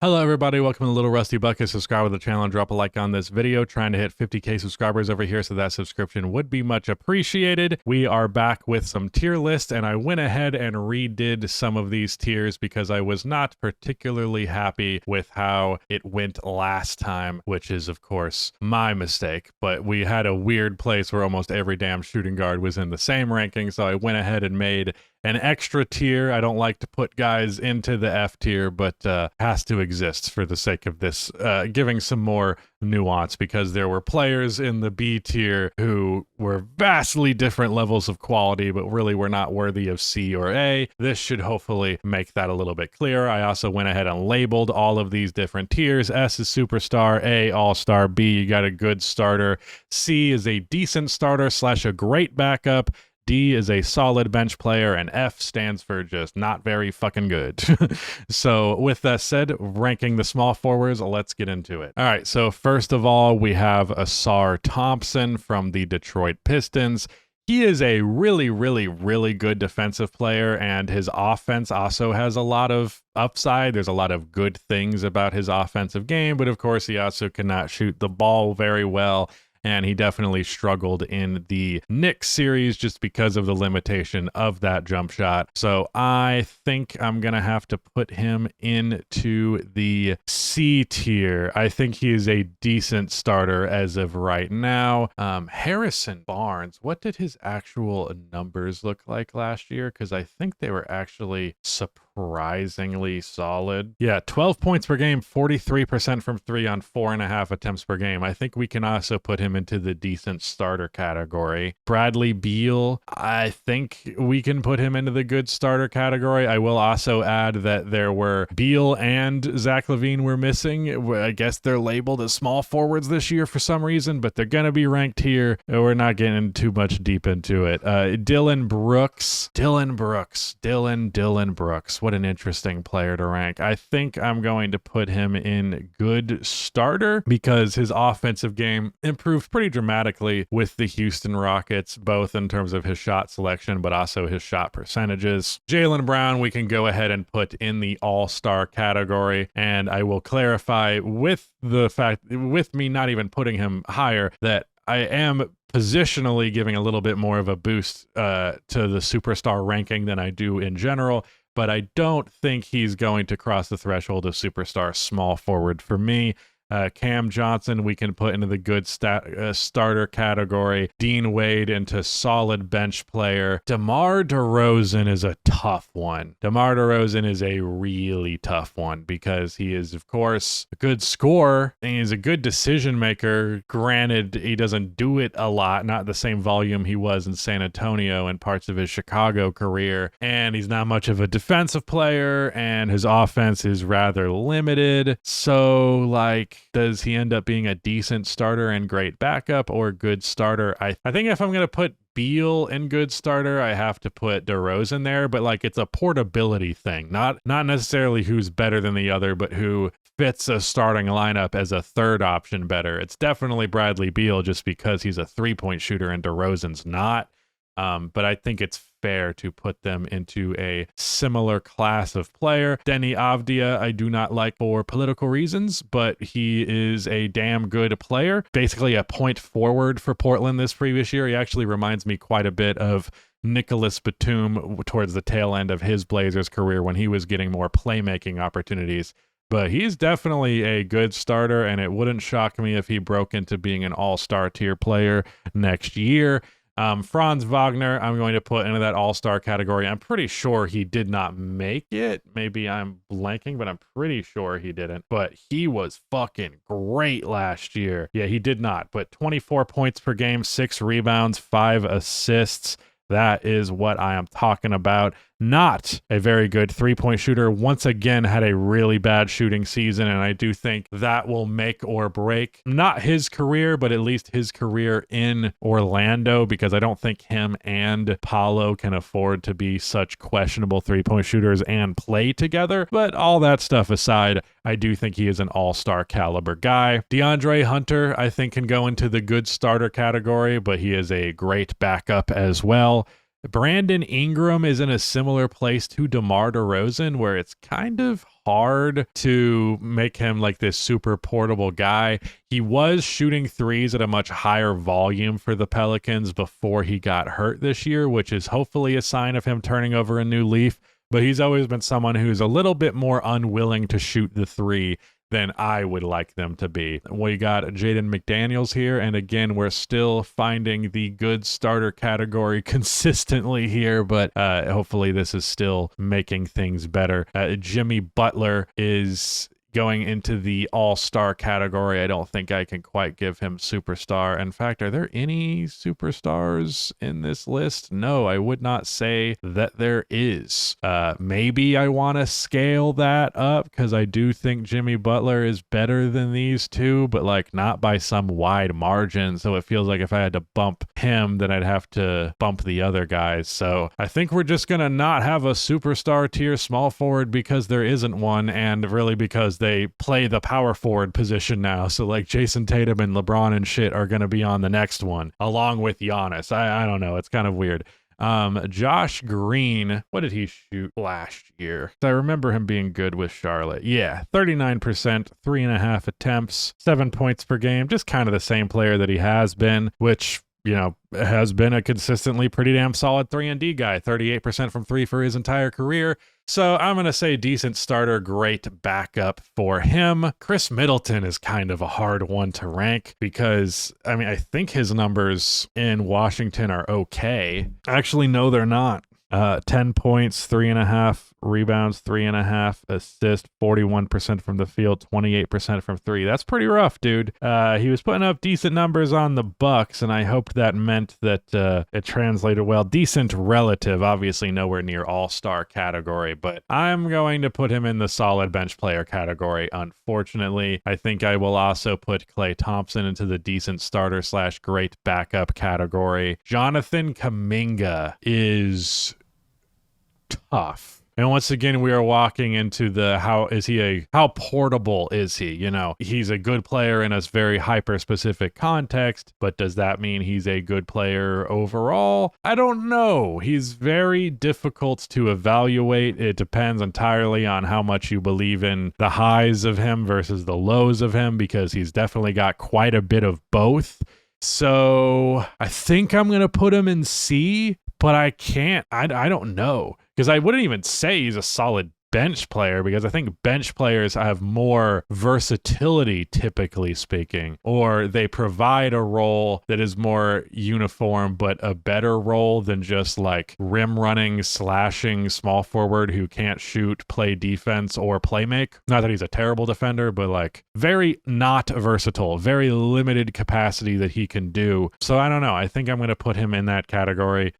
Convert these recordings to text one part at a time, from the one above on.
Hello everybody, welcome to Little Rusty Bucket. Subscribe to the channel and drop a like on this video. Trying to hit 50k subscribers over here, so that subscription would be much appreciated. We are back with some tier lists, and I went ahead and redid some of these tiers because I was not particularly happy with how it went last time, which is of course my mistake. But we had a weird place where almost every damn shooting guard was in the same ranking, so I went ahead and made an extra tier. I don't like to put guys into the F tier, but has to exist for the sake of this, giving some more nuance, because there were players in the B tier who were vastly different levels of quality, but really were not worthy of C or A. This should hopefully make that a little bit clearer. I also went ahead and labeled all of these different tiers. S is superstar, A all-star, B you got a good starter, C is a decent starter / a great backup, D is a solid bench player, and F stands for just not very fucking good. So with that said, ranking the small forwards, let's get into it. All right, so first of all, we have Ausar Thompson from the Detroit Pistons. He is a really good defensive player, and his offense also has a lot of upside. There's a lot of good things about his offensive game, but of course he also cannot shoot the ball very well. And he definitely struggled in the Knicks series just because of the limitation of that jump shot. So I think I'm going to have to put him into the C tier. I think he is a decent starter as of right now. Harrison Barnes, what did his actual numbers look like last year? Because I think they were actually surprisingly solid. Yeah, 12 points per game, 43% from three on 4.5 attempts per game. I think we can also put him into the decent starter category. Bradley Beal, I think we can put him into the good starter category. I will also add that there were Beal and Zach LaVine were missing. I guess they're labeled as small forwards this year for some reason, but they're going to be ranked here. We're not getting too much deep into it. Dillon Brooks. What an interesting player to rank. I think I'm going to put him in good starter because his offensive game improved pretty dramatically with the Houston Rockets, both in terms of his shot selection, but also his shot percentages. Jaylen Brown, we can go ahead and put in the all-star category, and I will clarify with the fact, with me not even putting him higher, that I am positionally giving a little bit more of a boost to the superstar ranking than I do in general, but I don't think he's going to cross the threshold of superstar small forward for me. Cam Johnson, we can put into the good starter category. Dean Wade into solid bench player. DeMar DeRozan is a tough one. DeMar DeRozan is a really tough one because he is, of course, a good scorer and he's a good decision maker. Granted, he doesn't do it a lot, not the same volume he was in San Antonio and parts of his Chicago career. And he's not much of a defensive player, and his offense is rather limited. So, like, does he end up being a decent starter and great backup, or good starter? I think if I'm going to put Beal in good starter, I have to put DeRozan there, but like it's a portability thing, not necessarily who's better than the other, but who fits a starting lineup as a third option better. It's definitely Bradley Beal just because he's a three-point shooter and DeRozan's not. But I think it's fair to put them into a similar class of player. Deni Avdija, I do not like for political reasons, but he is a damn good player. Basically a point forward for Portland this previous year. He actually reminds me quite a bit of Nicholas Batum towards the tail end of his Blazers career when he was getting more playmaking opportunities. But he's definitely a good starter, and it wouldn't shock me if he broke into being an all-star tier player next year. Franz Wagner, I'm going to put into that all-star category. I'm pretty sure he did not make it. Maybe I'm blanking, but I'm pretty sure he didn't. But he was fucking great last year. Yeah, he did not. But 24 points per game, 6 rebounds, 5 assists. That is what I am talking about. Not a very good three-point shooter. Once again, had a really bad shooting season, and I do think that will make or break not his career, but at least his career in Orlando, because I don't think him and Paolo can afford to be such questionable three-point shooters and play together. But all that stuff aside, I do think he is an all-star caliber guy. DeAndre Hunter, I think, can go into the good starter category, but he is a great backup as well. Brandon Ingram is in a similar place to DeMar DeRozan, where it's kind of hard to make him like this super portable guy. He was shooting threes at a much higher volume for the Pelicans before he got hurt this year, which is hopefully a sign of him turning over a new leaf. But he's always been someone who's a little bit more unwilling to shoot the three than I would like them to be. We got Jaden McDaniels here, and again, we're still finding the good starter category consistently here, but hopefully this is still making things better. Jimmy Butler is going into the all-star category. I don't think I can quite give him superstar. In fact, are there any superstars in this list? No, I would not say that there is. Maybe I want to scale that up because I do think Jimmy Butler is better than these two, but like not by some wide margin. So it feels like if I had to bump him, then I'd have to bump the other guys. So I think we're just going to not have a superstar tier small forward because there isn't one, and really because they play the power forward position now. So like Jason Tatum and LeBron and shit are going to be on the next one along with Giannis. I don't know. It's kind of weird. Josh Green, what did he shoot last year? I remember him being good with Charlotte. Yeah, 39%, 3.5 attempts, 7 points per game. Just kind of the same player that he has been, which, you know, has been a consistently pretty damn solid 3-and-D guy. 38% from three for his entire career. So I'm going to say decent starter, great backup for him. Chris Middleton is kind of a hard one to rank because, I mean, I think his numbers in Washington are okay. Actually, no, they're not. 10 points, 3.5 rebounds, 3.5 assists, 41% from the field, 28% from three. That's pretty rough, dude. He was putting up decent numbers on the Bucks, and I hoped that meant that it translated well. Decent relative, obviously nowhere near all-star category, but I'm going to put him in the solid bench player category. Unfortunately, I think I will also put Klay Thompson into the decent starter / great backup category. Jonathan Kuminga is tough. And once again, we are walking into the how portable is he? You know, he's a good player in a very hyper-specific context, but does that mean he's a good player overall? I don't know. He's very difficult to evaluate. It depends entirely on how much you believe in the highs of him versus the lows of him, because he's definitely got quite a bit of both. So I think I'm going to put him in C, but I can't. I don't know. Because I wouldn't even say he's a solid bench player, because I think bench players have more versatility, typically speaking, or they provide a role that is more uniform, but a better role than just like rim running, slashing small forward who can't shoot, play defense, or play make. Not that he's a terrible defender, but like very not versatile, very limited capacity that he can do. So I don't know. I think I'm going to put him in that category.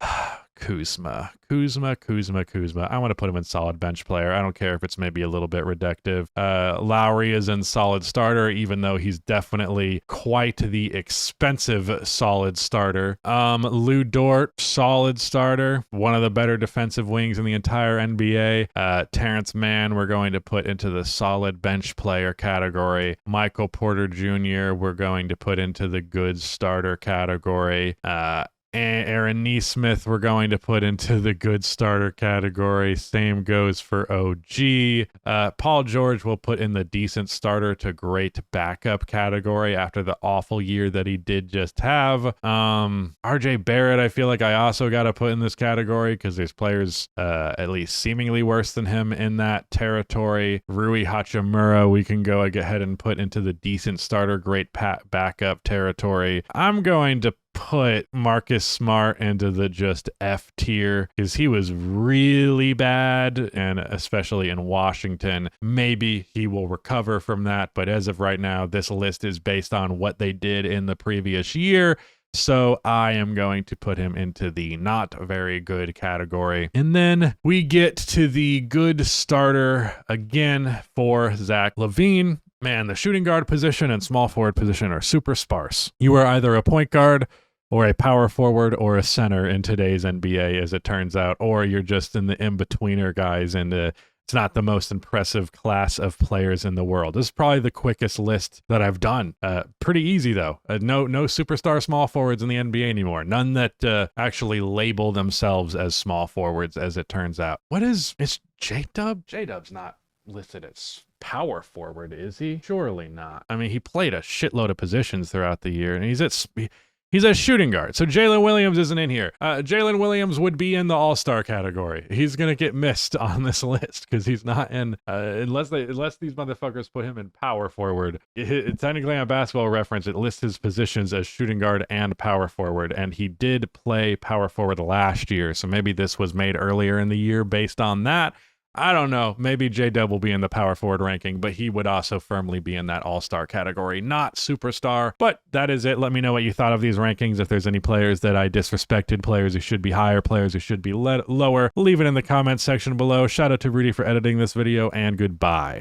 Kuzma. I want to put him in solid bench player. I don't care if it's maybe a little bit reductive. Lowry is in solid starter, even though he's definitely quite the expensive solid starter. Lou Dort, solid starter. One of the better defensive wings in the entire NBA. Terrence Mann, we're going to put into the solid bench player category. Michael Porter Jr., we're going to put into the good starter category. Aaron Nesmith, we're going to put into the good starter category. Same goes for OG. Paul George will put in the decent starter to great backup category after the awful year that he did just have. RJ Barrett, I feel like I also got to put in this category because there's players at least seemingly worse than him in that territory. Rui Hachimura, we can go ahead and put into the decent starter, great backup territory. I'm going to put Marcus Smart into the just F tier because he was really bad, and especially in Washington. Maybe he will recover from that, but as of right now, this list is based on what they did in the previous year. So I am going to put him into the not very good category. And then we get to the good starter again for Zach LaVine. Man, the shooting guard position and small forward position are super sparse. You are either a point guard or a power forward or a center in today's NBA, as it turns out, or you're just in the in-betweener guys, and it's not the most impressive class of players in the world. This is probably the quickest list that I've done. Pretty easy though. No superstar small forwards in the NBA anymore. None that actually label themselves as small forwards, as it turns out. It's J-Dub? J-Dub's not listed as power forward, is he? Surely not. I mean, he played a shitload of positions throughout the year, and he's a shooting guard. So Jalen Williams isn't in here. Jalen Williams would be in the all-star category. He's going to get missed on this list because he's not in, unless these motherfuckers put him in power forward. Technically on Basketball Reference, it lists his positions as shooting guard and power forward, and he did play power forward last year, so maybe this was made earlier in the year based on that. I don't know. Maybe J-Dub will be in the power forward ranking, but he would also firmly be in that all-star category, not superstar. But that is it. Let me know what you thought of these rankings. If there's any players that I disrespected, players who should be higher, players who should be lower, leave it in the comments section below. Shout out to Rudy for editing this video, and goodbye.